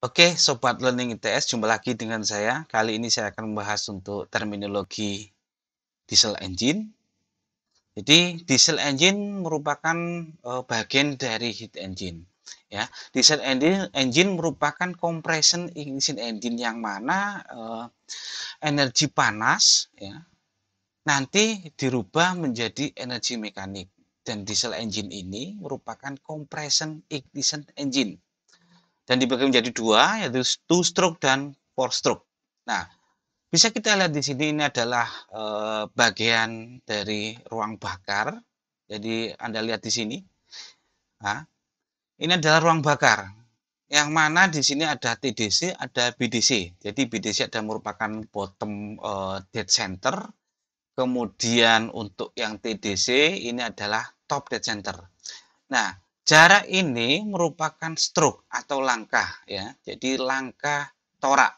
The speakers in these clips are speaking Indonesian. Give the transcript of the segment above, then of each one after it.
Oke, Sobat Learning ITS, jumpa lagi dengan saya. Kali ini saya akan membahas untuk terminologi diesel engine. Jadi, diesel engine merupakan bagian dari heat engine. Ya, diesel engine merupakan compression ignition engine yang mana energi panas ya nanti dirubah menjadi energi mekanik. Dan diesel engine ini merupakan compression ignition engine dan dibagi menjadi dua, yaitu two stroke dan four stroke. Nah, bisa kita lihat di sini ini adalah bagian dari ruang bakar. Jadi Anda lihat di sini. Nah, ini adalah ruang bakar. Yang mana di sini ada TDC, ada BDC. Jadi BDC adalah merupakan bottom dead center. Kemudian untuk yang TDC ini adalah top dead center. Nah, jarak ini merupakan stroke atau langkah ya. Jadi langkah torak.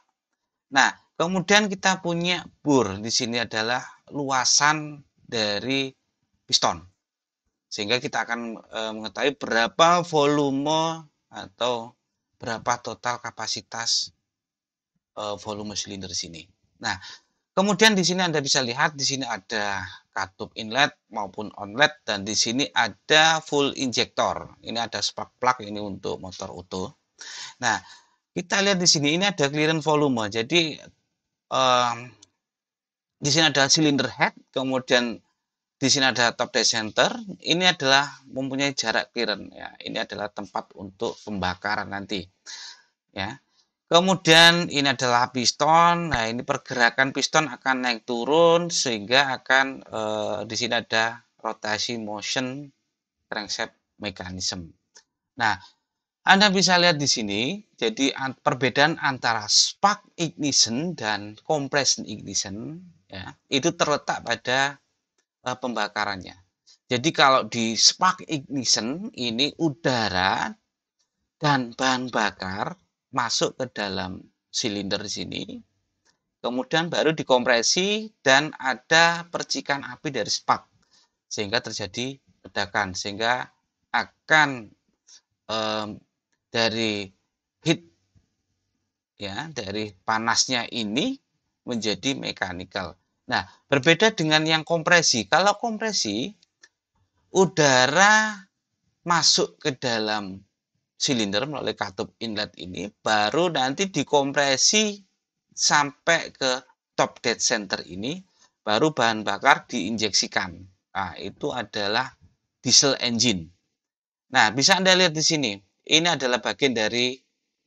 Nah, kemudian kita punya bur. Di sini adalah luasan dari piston. Sehingga kita akan mengetahui berapa volume atau berapa total kapasitas volume silinder di sini. Nah, kemudian di sini Anda bisa lihat di sini ada katup inlet maupun outlet dan di sini ada full injector. Ini ada spark plug ini untuk motor utuh. Nah, kita lihat di sini ini ada clearance volume. Jadi di sini ada cylinder head, kemudian di sini ada top dead center. Ini adalah mempunyai jarak clearance ya. Ini adalah tempat untuk pembakaran nanti. Ya. Kemudian ini adalah piston. Nah, ini pergerakan piston akan naik turun sehingga akan di sini ada rotasi motion crankshaft mechanism. Nah, Anda bisa lihat di sini, jadi perbedaan antara spark ignition dan compression ignition ya, itu terletak pada pembakarannya. Jadi kalau di spark ignition ini udara dan bahan bakar masuk ke dalam silinder sini, kemudian baru dikompresi dan ada percikan api dari spark sehingga terjadi ledakan sehingga akan dari heat ya dari panasnya ini menjadi mechanical. Nah, berbeda dengan yang kompresi. Kalau kompresi udara masuk ke dalam silinder melalui katup inlet ini baru nanti dikompresi sampai ke top dead center ini baru bahan bakar diinjeksikan. Nah, itu adalah diesel engine. Nah, bisa Anda lihat di sini. Ini adalah bagian dari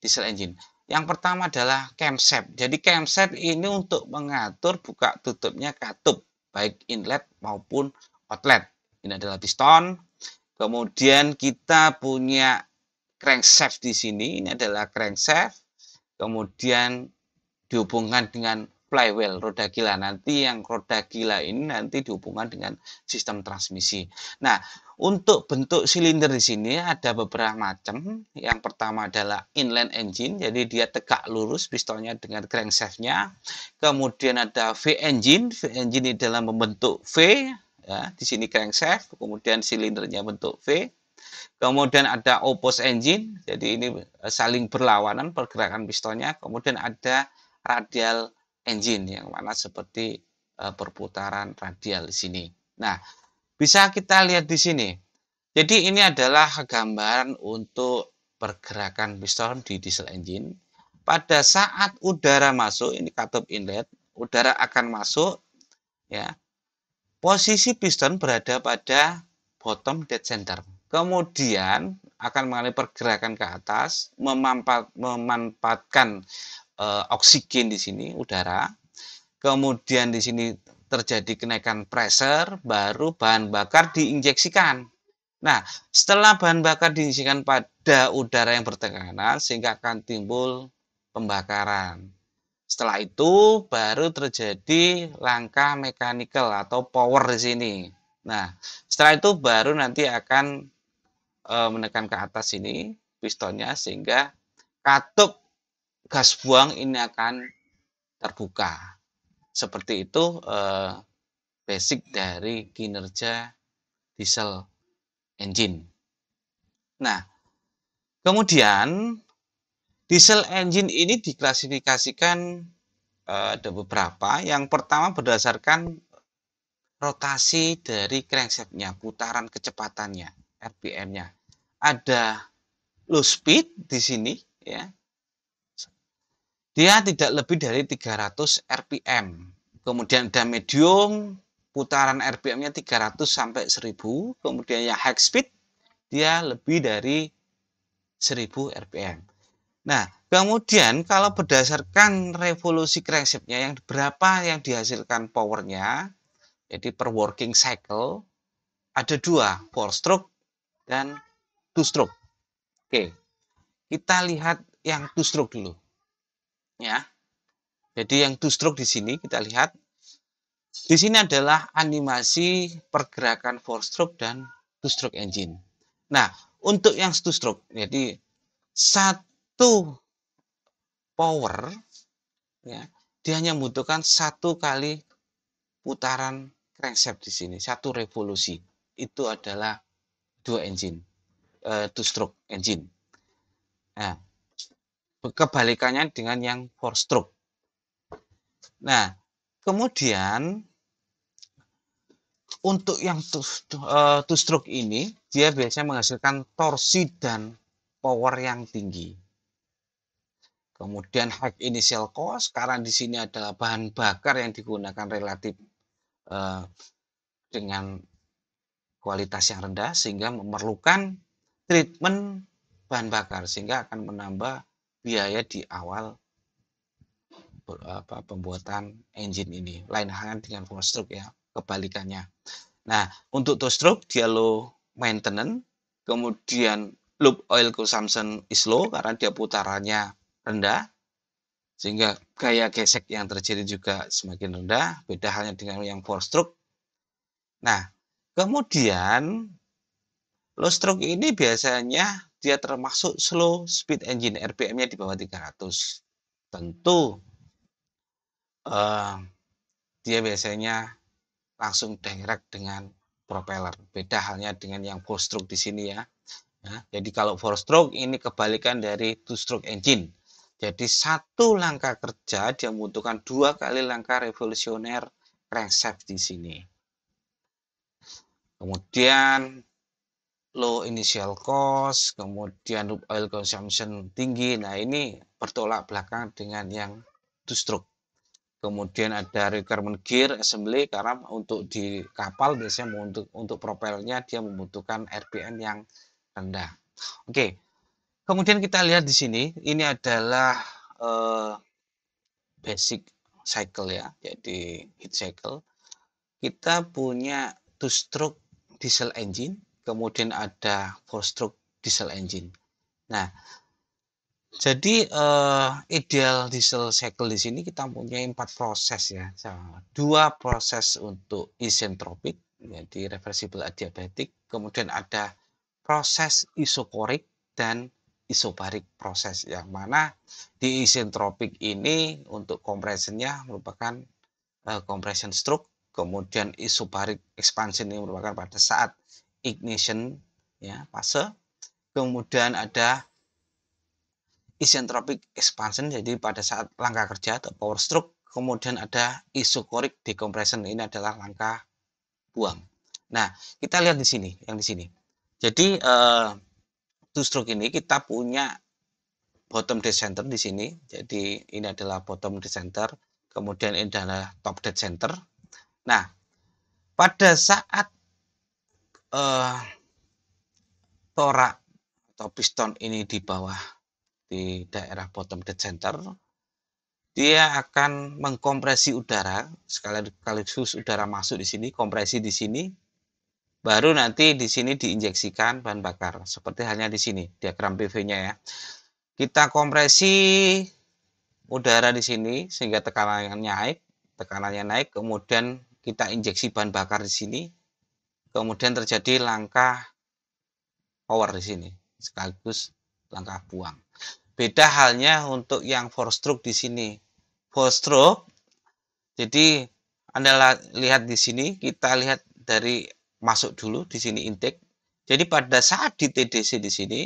diesel engine. Yang pertama adalah camshaft. Jadi camshaft ini untuk mengatur buka tutupnya katup, baik inlet maupun outlet. Ini adalah piston. Kemudian kita punya crankshaft di sini. Ini adalah crankshaft. Kemudian dihubungkan dengan flywheel, roda gila. Nanti yang roda gila ini nanti dihubungkan dengan sistem transmisi. Nah, untuk bentuk silinder di sini ada beberapa macam. Yang pertama adalah inline engine, jadi dia tegak lurus pistonnya dengan crankshaft-nya. Kemudian ada V-engine, V-engine ini dalam membentuk V, ya, di sini crankshaft, kemudian silindernya bentuk V. Kemudian ada opposite engine, jadi ini saling berlawanan pergerakan pistonnya. Kemudian ada radial engine yang mana seperti perputaran radial di sini. Nah, bisa kita lihat di sini. Jadi ini adalah gambaran untuk pergerakan piston di diesel engine. Pada saat udara masuk, ini katup inlet, udara akan masuk, ya. Posisi piston berada pada bottom dead center. Kemudian akan mengalami pergerakan ke atas, memanfaatkan oksigen di sini, udara. Kemudian di sini terjadi kenaikan pressure, baru bahan bakar diinjeksikan. Nah, setelah bahan bakar diinjeksikan pada udara yang bertekanan, sehingga akan timbul pembakaran. Setelah itu baru terjadi langkah mechanical atau power di sini. Nah, setelah itu baru nanti akan menekan ke atas ini pistonnya sehingga katup gas buang ini akan terbuka. Seperti itu basic dari kinerja diesel engine. Nah, kemudian Diesel engine ini diklasifikasikan ada beberapa. Yang pertama berdasarkan rotasi dari crankshaft-nya, putaran kecepatannya, RPM-nya. Ada low speed di sini ya. Dia tidak lebih dari 300 RPM. Kemudian ada medium, putaran RPM-nya 300 sampai 1000. Kemudian yang high speed dia lebih dari 1000 RPM. Nah, kemudian kalau berdasarkan revolusi crankshaft-nya yang berapa yang dihasilkan powernya, jadi per working cycle ada dua, 4-stroke dan 2-stroke. Oke, kita lihat yang 2-stroke dulu. Ya. Jadi yang 2-stroke di sini kita lihat. Di sini adalah animasi pergerakan 4-stroke dan 2-stroke engine. Nah, untuk yang 2-stroke, jadi satu power ya, dia hanya membutuhkan satu kali putaran crankshaft di sini, satu revolusi. Itu adalah dua engine, two-stroke engine. Nah, kebalikannya dengan yang four-stroke. Nah, kemudian untuk yang two-stroke ini, dia biasanya menghasilkan torsi dan power yang tinggi. Kemudian high initial cost, karena di sini adalah bahan bakar yang digunakan relatif dengan kualitas yang rendah, sehingga memerlukan treatment bahan bakar, sehingga akan menambah biaya di awal pembuatan engine ini. Lain halnya dengan four-stroke ya, kebalikannya. Nah, untuk two-stroke dia low maintenance, kemudian loop oil consumption is low karena dia putarannya rendah, sehingga gaya gesek yang terjadi juga semakin rendah, beda halnya dengan yang four-stroke. Nah, kemudian low stroke ini biasanya dia termasuk slow speed engine, RPM-nya di bawah 300. Tentu dia biasanya langsung direct dengan propeller. Beda halnya dengan yang four stroke di sini ya. Nah, jadi kalau four stroke ini kebalikan dari two stroke engine. Jadi satu langkah kerja dia membutuhkan dua kali langkah revolusioner crankshaft di sini. Kemudian low initial cost, kemudian loop oil consumption tinggi. Nah, ini bertolak belakang dengan yang two stroke. Kemudian ada requirement gear assembly karena untuk di kapal biasanya untuk propellernya dia membutuhkan RPM yang rendah. Oke. Kemudian kita lihat di sini, ini adalah basic cycle ya, jadi heat cycle. Kita punya two stroke diesel engine, kemudian ada four stroke diesel engine. Nah, jadi ideal diesel cycle di sini kita punya 4 proses ya. 2 proses untuk isentropik, jadi reversible adiabatic, kemudian ada proses isokorik dan isobarik proses, yang mana di isentropik ini untuk kompresinya merupakan compression stroke, kemudian isobarik expansion ini merupakan pada saat ignition ya, fase, kemudian ada isentropic expansion, jadi pada saat langkah kerja atau power stroke, kemudian ada isokorik decompression, ini adalah langkah buang. Nah, kita lihat di sini, yang di sini. Jadi two stroke ini kita punya bottom dead center di sini. Jadi ini adalah bottom dead center, kemudian ini adalah top dead center. Nah, pada saat torak atau piston ini di bawah di daerah bottom dead center, dia akan mengkompresi udara, sekaligus udara masuk di sini, kompresi di sini, baru nanti di sini diinjeksikan bahan bakar, seperti halnya di sini, diagram PV-nya ya. Kita kompresi udara di sini, sehingga tekanannya naik, kemudian kita injeksi bahan bakar di sini, kemudian terjadi langkah power di sini, sekaligus langkah buang. Beda halnya untuk yang four stroke di sini. Four stroke, jadi Anda lihat di sini, kita lihat dari masuk dulu di sini intake. Jadi pada saat di TDC di sini,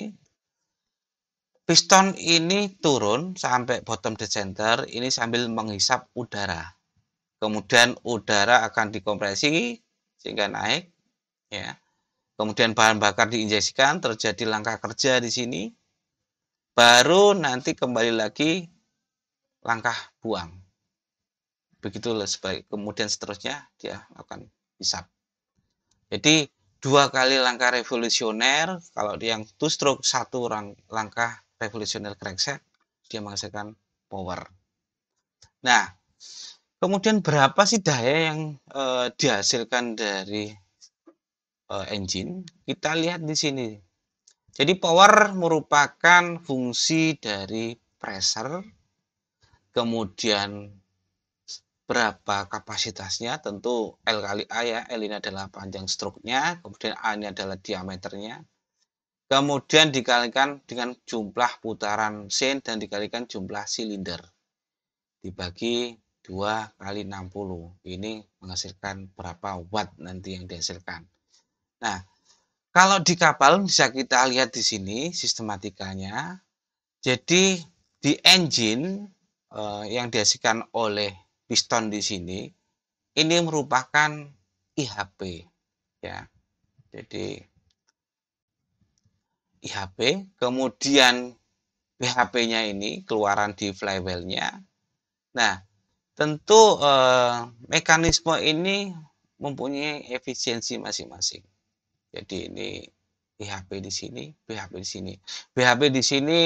Piston ini turun sampai bottom dead center ini sambil menghisap udara. Kemudian udara akan dikompresi sehingga naik, ya. Kemudian bahan bakar diinjeksikan, terjadi langkah kerja di sini. Baru nanti kembali lagi langkah buang. Begitulah kemudian seterusnya dia akan hisap. Jadi 2 kali langkah revolusioner, kalau yang two stroke 1 langkah revolusioner crankshaft, dia menghasilkan power. Nah, kemudian berapa sih daya yang dihasilkan dari engine? Kita lihat di sini. Jadi power merupakan fungsi dari pressure, kemudian berapa kapasitasnya, tentu L kali A ya, L ini adalah panjang stroke-nya, kemudian A ini adalah diameternya, kemudian dikalikan dengan jumlah putaran sein dan dikalikan jumlah silinder. Dibagi 2 kali 60. Ini menghasilkan berapa watt nanti yang dihasilkan. Nah, kalau di kapal bisa kita lihat di sini sistematikanya. Jadi di engine yang dihasilkan oleh piston di sini ini merupakan IHP ya. Jadi IHP, kemudian BHP-nya ini keluaran di flywheel-nya. Nah, tentu mekanisme ini mempunyai efisiensi masing-masing. Jadi ini IHP di sini, BHP di sini. BHP di sini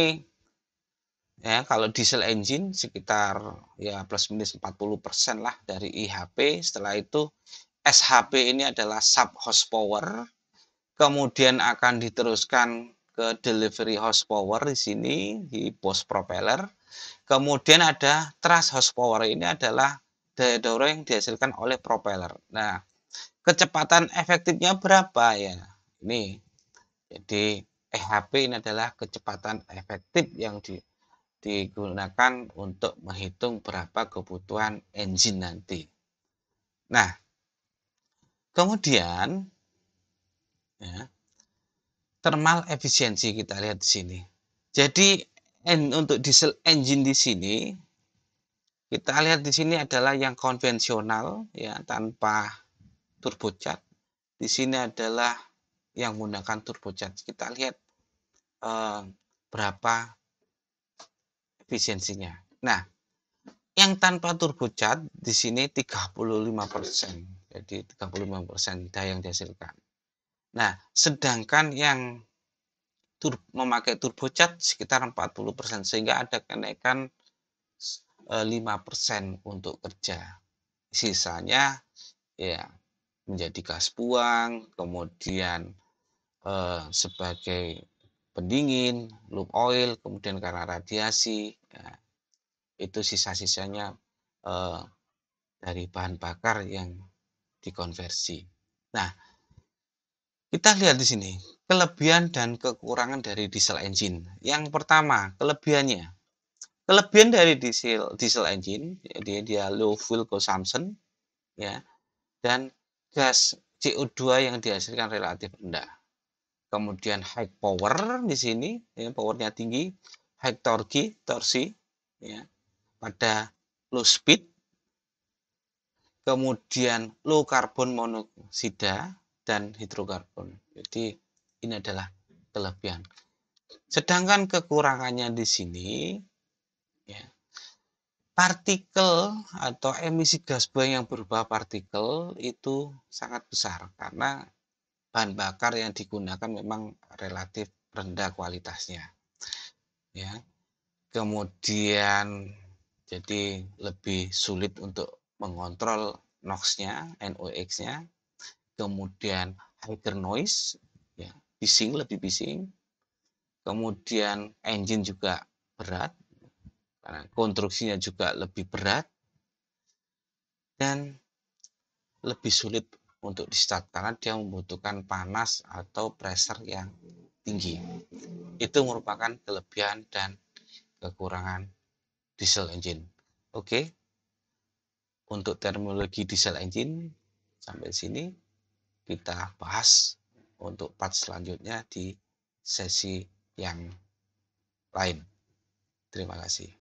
ya kalau diesel engine sekitar ya plus minus 40% lah dari IHP. Setelah itu SHP ini adalah sub horsepower, kemudian akan diteruskan ke delivery horsepower di sini di pos propeller. Kemudian ada thrust horsepower, ini adalah daya dorong yang dihasilkan oleh propeller. Nah, kecepatan efektifnya berapa ya? Ini. Jadi EHP ini adalah kecepatan efektif yang digunakan untuk menghitung berapa kebutuhan engine nanti. Nah, kemudian ya, thermal efisiensi kita lihat di sini. Jadi untuk diesel engine di sini kita lihat di sini adalah yang konvensional ya tanpa turbocharge. Di sini adalah yang menggunakan turbocharge. Kita lihat berapa efisiensinya. Nah, yang tanpa turbocharge di sini 35%. Jadi 35% daya yang dihasilkan. Nah, sedangkan yang memakai turbocharge sekitar 40%, sehingga ada kenaikan 5% untuk kerja. Sisanya ya menjadi gas buang, kemudian sebagai pendingin, loop oil, kemudian karena radiasi, ya, itu sisa-sisanya dari bahan bakar yang dikonversi. Nah, kita lihat di sini kelebihan dan kekurangan dari diesel engine. Yang pertama, kelebihannya. Kelebihan dari diesel engine, jadi dia low fuel consumption, ya, dan gas CO2 yang dihasilkan relatif rendah. Kemudian high power di sini, ya, powernya tinggi, high torsi, ya, pada low speed, kemudian low carbon monoksida dan hidrokarbon. Jadi ini adalah kelebihan. Sedangkan kekurangannya di sini, ya, partikel atau emisi gas buang yang berupa partikel itu sangat besar karena bahan bakar yang digunakan memang relatif rendah kualitasnya. Ya. Kemudian jadi lebih sulit untuk mengontrol NOx-nya, NOx-nya. Kemudian higher noise, ya, lebih bising. Kemudian engine juga berat, karena konstruksinya juga lebih berat dan lebih sulit untuk di start karena dia membutuhkan panas atau pressure yang tinggi. Itu merupakan kelebihan dan kekurangan diesel engine. Oke. Untuk terminologi diesel engine sampai sini kita bahas untuk part selanjutnya di sesi yang lain. Terima kasih.